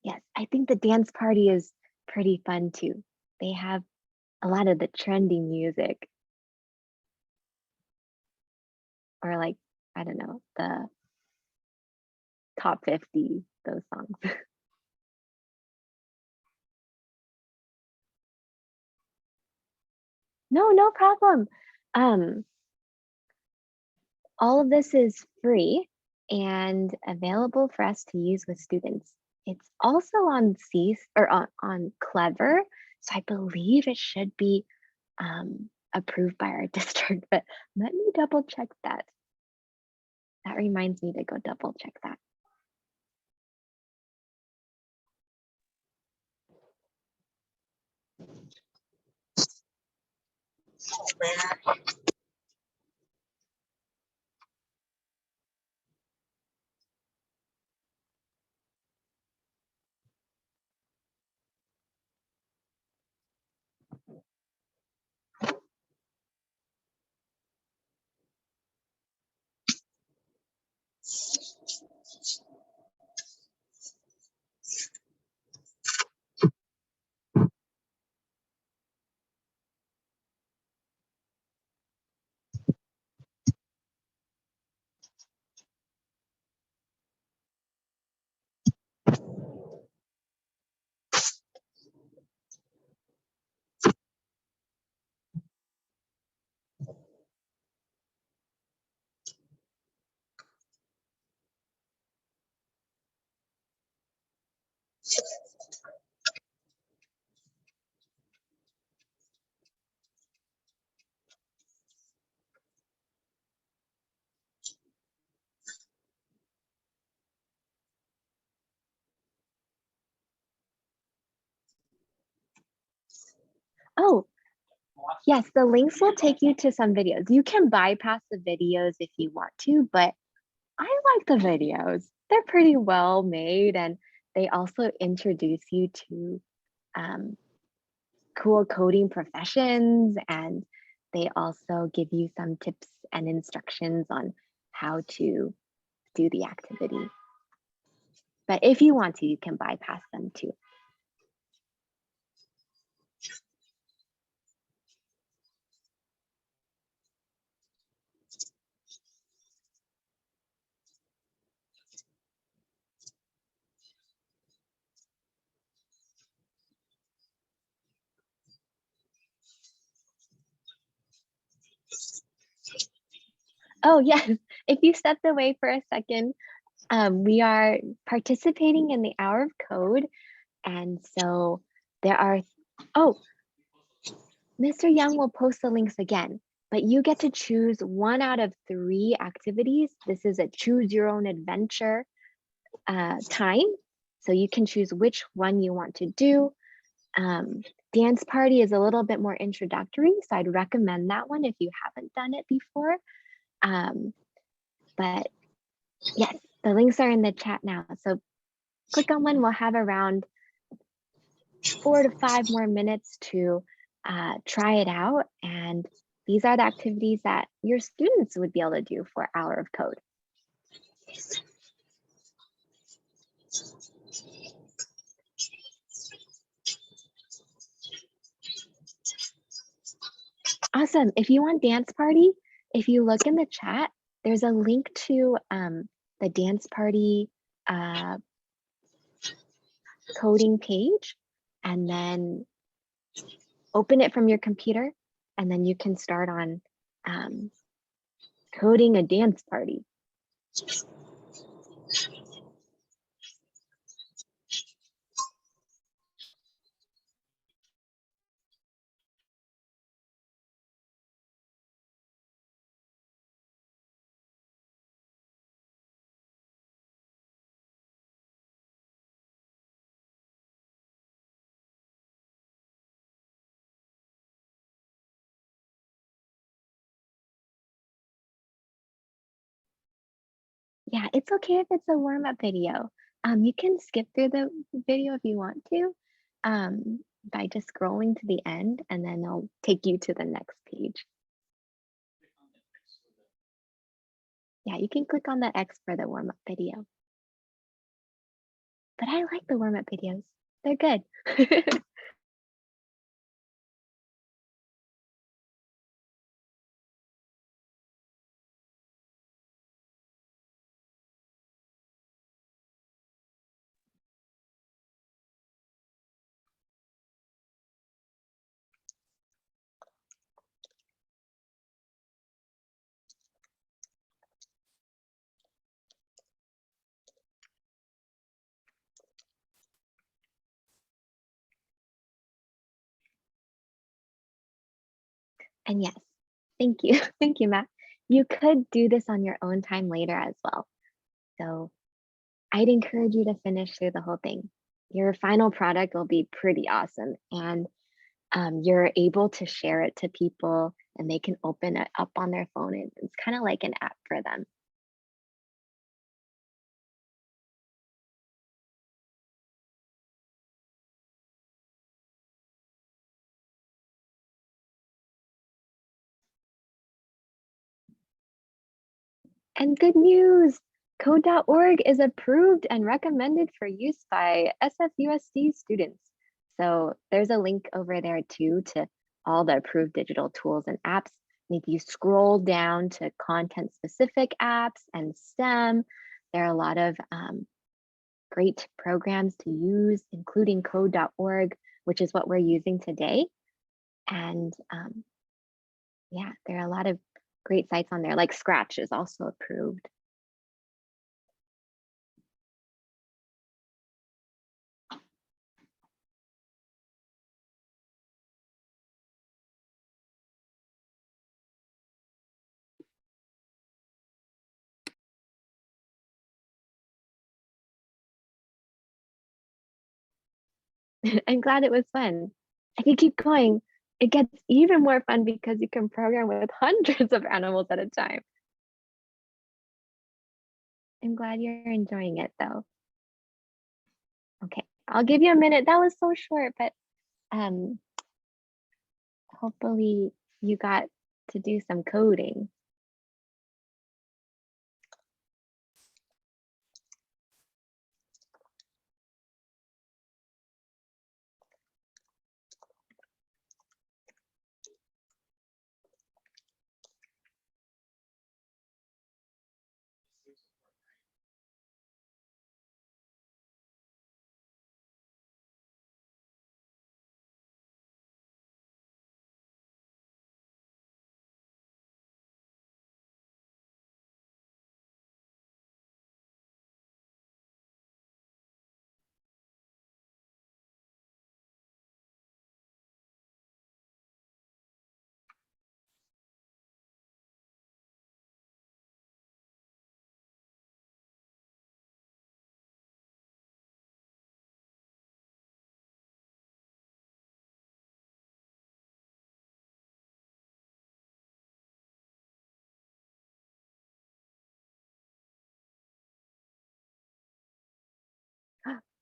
Yes, I think the dance party is pretty fun too. They have a lot of the trending music, or like, I don't know, the top 50, those songs. No, no problem. Um, all of this is free and available for us to use with students. It's also on or on Clever, so I believe it should be approved by our district, but let me double check that. That reminds me to go double check that. Oh, yes, the links will take you to some videos. You can bypass the videos if you want to, but I like the videos. They're pretty well made, and they also introduce you to cool coding professions, and they also give you some tips and instructions on how to do the activity. But if you want to, you can bypass them too. Oh, yes. If you stepped away for a second, we are participating in the Hour of Code. And so there are, oh, Mr. Young will post the links again, but you get to choose 1 out of 3 activities. This is a choose your own adventure time. So you can choose which one you want to do. Dance party is a little bit more introductory, so I'd recommend that one if you haven't done it before. But yes, the links are in the chat now. So click on one. We'll have around 4 to 5 more minutes to try it out. And these are the activities that your students would be able to do for Hour of Code. Awesome. If you want dance party, if you look in the chat, there's a link to the dance party coding page, and then open it from your computer, and then you can start on coding a dance party. Yeah, it's okay if it's a warm-up video. You can skip through the video if you want to, by just scrolling to the end, and then I'll take you to the next page. Yeah, you can click on the X for the warm-up video. But I like the warm-up videos. They're good. And yes, thank you. Thank you, Matt. You could do this on your own time later as well. So I'd encourage you to finish through the whole thing. Your final product will be pretty awesome, and you're able to share it to people, and they can open it up on their phone. It's kind of like an app for them. And good news, code.org is approved and recommended for use by SFUSD students. So there's a link over there too to all the approved digital tools and apps. And if you scroll down to content specific apps and STEM, there are a lot of great programs to use, including code.org, which is what we're using today. And yeah, there are a lot of great sites on there, like Scratch is also approved. I'm glad it was fun. I can keep going. It gets even more fun because you can program with hundreds of animals at a time. I'm glad you're enjoying it though. Okay, I'll give you a minute. That was so short, but hopefully you got to do some coding.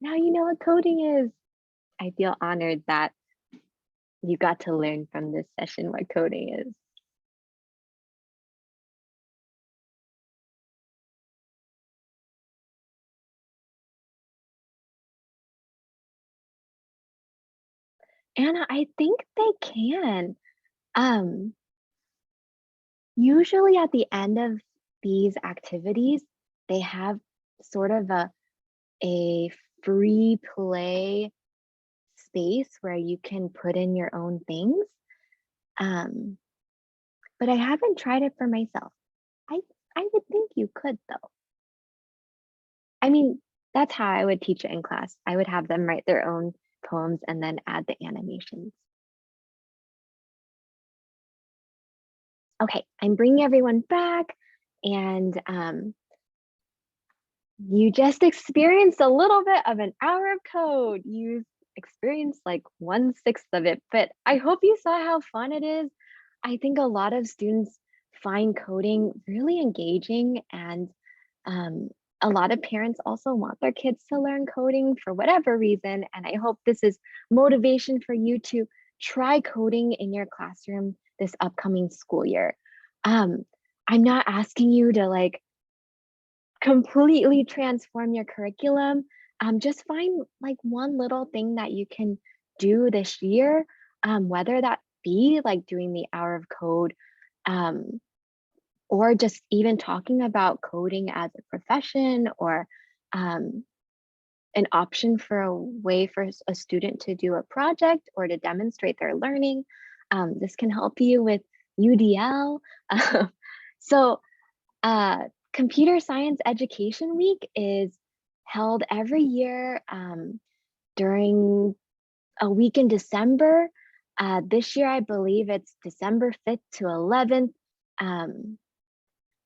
Now you know what coding is. I feel honored that you got to learn from this session what coding is. Anna, I think they can. usually at the end of these activities, they have sort of a free play space where you can put in your own things. But I haven't tried it for myself. I would think you could though. I mean, that's how I would teach it in class. I would have them write their own poems and then add the animations. Okay, I'm bringing everyone back, and you just experienced a little bit of an hour of code. You experienced like 1/6 of it, but I hope you saw how fun it is. I think a lot of students find coding really engaging, and a lot of parents also want their kids to learn coding for whatever reason. And I hope this is motivation for you to try coding in your classroom this upcoming school year. I'm not asking you to like completely transform your curriculum. Just find like one little thing that you can do this year, whether that be like doing the hour of code, or just even talking about coding as a profession, or an option for a way for a student to do a project or to demonstrate their learning. This can help you with UDL. So Computer Science Education Week is held every year during a week in December. This year, I believe it's December 5th to 11th.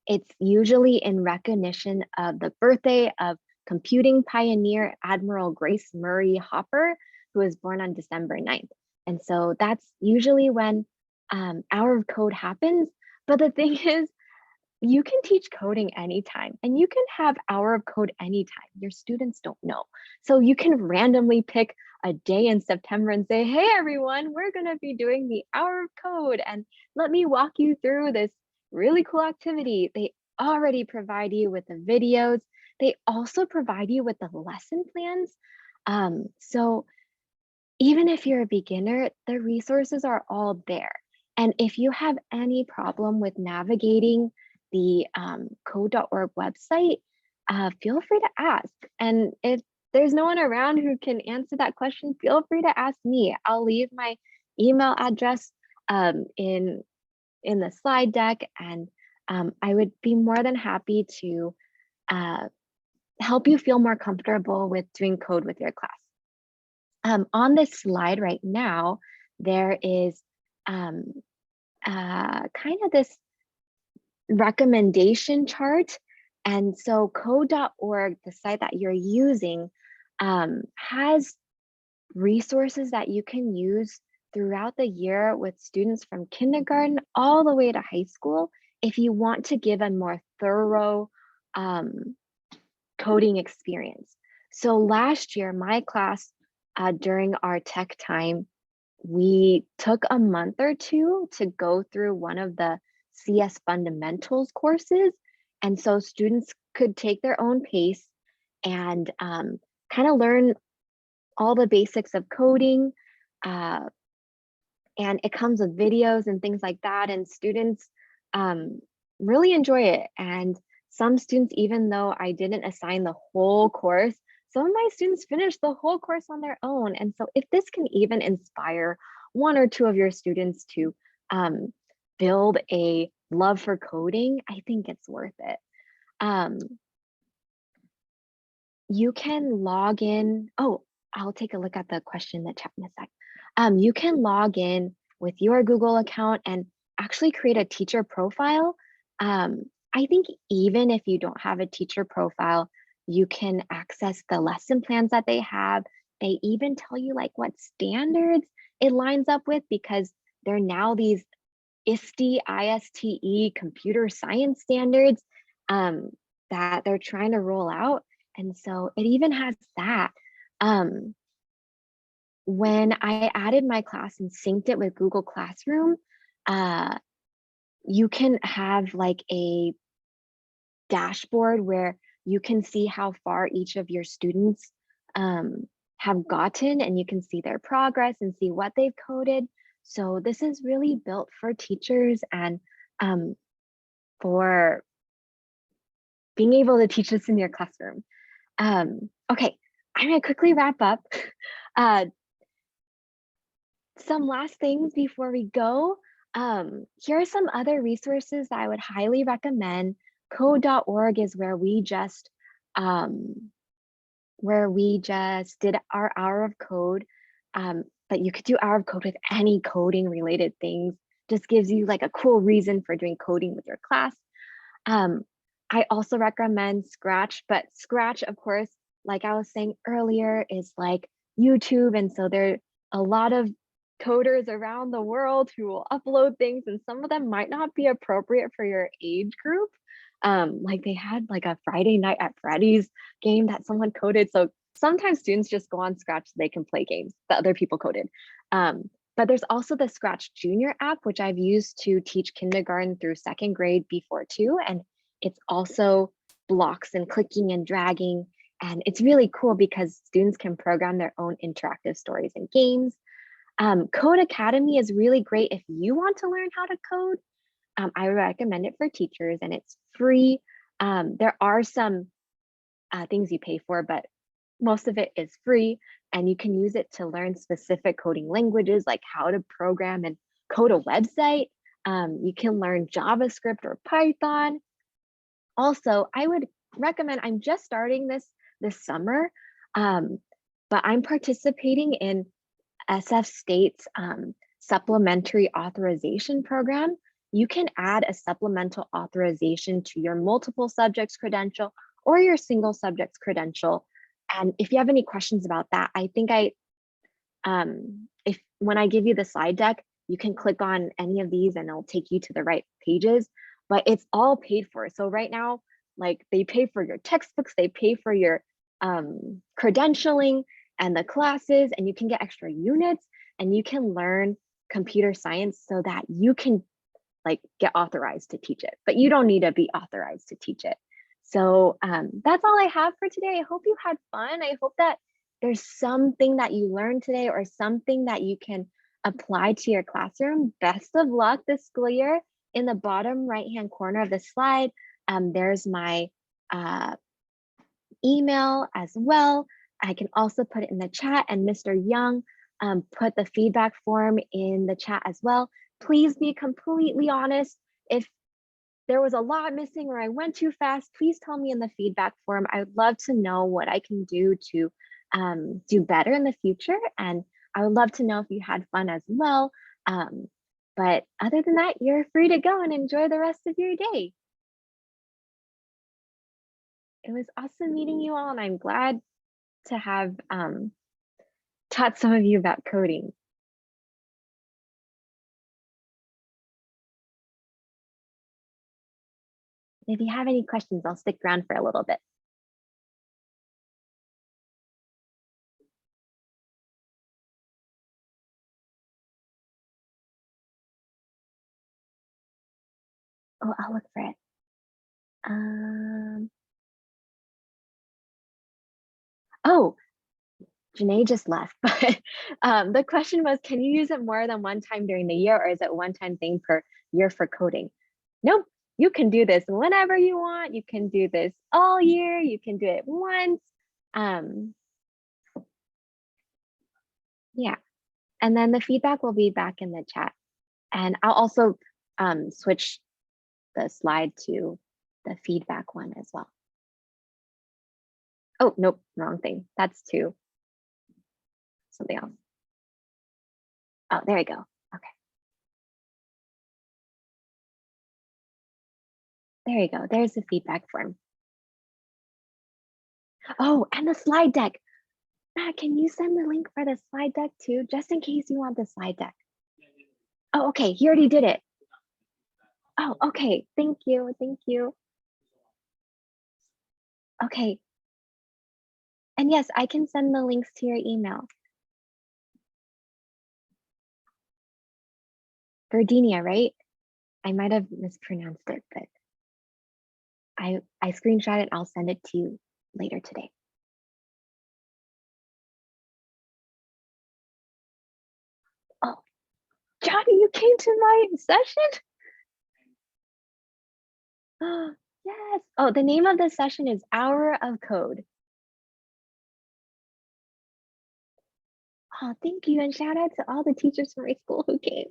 It's usually in recognition of the birthday of computing pioneer Admiral Grace Murray Hopper, who was born on December 9th. And so that's usually when Hour of Code happens. But the thing is, you can teach coding anytime, and you can have Hour of Code anytime. Your students don't know. So you can randomly pick a day in September and say, hey, everyone, we're going to be doing the Hour of Code, and let me walk you through this really cool activity. They already provide you with the videos. They also provide you with the lesson plans. So even if you're a beginner, the resources are all there. And if you have any problem with navigating the code.org website, feel free to ask. And if there's no one around who can answer that question, feel free to ask me. I'll leave my email address in the slide deck, and I would be more than happy to help you feel more comfortable with doing code with your class. On this slide right now, there is kind of this recommendation chart. And so code.org, the site that you're using, has resources that you can use throughout the year with students from kindergarten all the way to high school if you want to give a more thorough coding experience. So last year, my class, during our tech time, we took a month or two to go through one of the CS fundamentals courses. And so students could take their own pace and kind of learn all the basics of coding. And it comes with videos and things like that. And students really enjoy it. And some students, even though I didn't assign the whole course, some of my students finished the whole course on their own. And so if this can even inspire one or two of your students to build a love for coding, I think it's worth it. You can log in. Oh, I'll take a look at the question in the chat in a sec. You can log in with your Google account and actually create a teacher profile. I think even if you don't have a teacher profile, you can access the lesson plans that they have. They even tell you like what standards it lines up with, because they're now these ISTE computer science standards that they're trying to roll out. And so it even has that. When I added my class and synced it with Google Classroom, you can have like a dashboard where you can see how far each of your students have gotten, and you can see their progress and see what they've coded. So this is really built for teachers, and for being able to teach this in your classroom. Okay, I'm gonna quickly wrap up. Some last things before we go. Here are some other resources that I would highly recommend. Code.org is where we just did our hour of code. But you could do hour of code with any coding related things. Just gives you like a cool reason for doing coding with your class. I also recommend Scratch, but Scratch, of course, like I was saying earlier, is like YouTube. And so there are a lot of coders around the world who will upload things, and some of them might not be appropriate for your age group. Like they had like a Friday Night at Freddy's game that someone coded. So sometimes students just go on Scratch so they can play games that other people coded. But there's also the Scratch Junior app, which I've used to teach kindergarten through second grade before too. And it's also blocks and clicking and dragging. And it's really cool because students can program their own interactive stories and games. Code Academy is really great if you want to learn how to code. I recommend it for teachers, and it's free. There are some things you pay for, but most of it is free, and you can use it to learn specific coding languages, like how to program and code a website. You can learn JavaScript or Python. Also, I would recommend, I'm just starting this summer, but I'm participating in SF State's supplementary authorization program. You can add a supplemental authorization to your multiple subjects credential or your single subjects credential. And if you have any questions about that, I think when I give you the slide deck, you can click on any of these and it'll take you to the right pages, but it's all paid for. So right now, like they pay for your textbooks, they pay for your credentialing and the classes, and you can get extra units, and you can learn computer science so that you can like get authorized to teach it, but you don't need to be authorized to teach it. So that's all I have for today. I hope you had fun. I hope that there's something that you learned today or something that you can apply to your classroom. Best of luck this school year. In the bottom right-hand corner of the slide, there's my email as well. I can also put it in the chat, and Mr. Young put the feedback form in the chat as well. Please be completely honest. If there was a lot missing or I went too fast, please tell me in the feedback form. I would love to know what I can do to do better in the future. And I would love to know if you had fun as well. But other than that, you're free to go and enjoy the rest of your day. It was awesome meeting you all, and I'm glad to have taught some of you about coding. If you have any questions, I'll stick around for a little bit. Oh, I'll look for it. Oh, Janae just left, but the question was, can you use it more than one time during the year, or is it one-time thing per year for coding? Nope, you can do this whenever you want. You can do this all year. You can do it once. Yeah, and then the feedback will be back in the chat. And I'll also switch the slide to the feedback one as well. Oh, nope, wrong thing. That's to something else. Oh, there we go. Okay. There you go. There's the feedback form. Oh, and the slide deck. Matt, can you send the link for the slide deck too, just in case you want the slide deck? Oh, okay. He already did it. Oh, okay. Thank you. Thank you. Okay. And yes, I can send the links to your email. Virginia, right? I might have mispronounced it, but I screenshot it. I'll send it to you later today. Oh, Johnny, you came to my session? Yes. Oh, the name of the session is Hour of Code. Oh, thank you. And shout out to all the teachers from my school who came.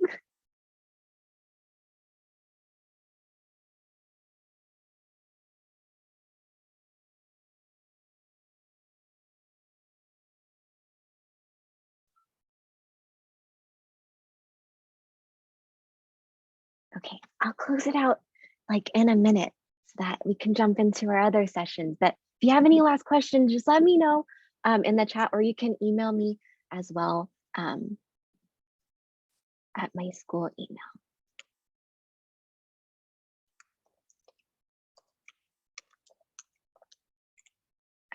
Okay, I'll close it out like in a minute so that we can jump into our other sessions. But if you have any last questions, just let me know in the chat, or you can email me as well at my school email.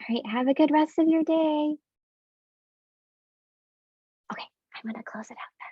All right, have a good rest of your day. Okay, I'm gonna close it out then.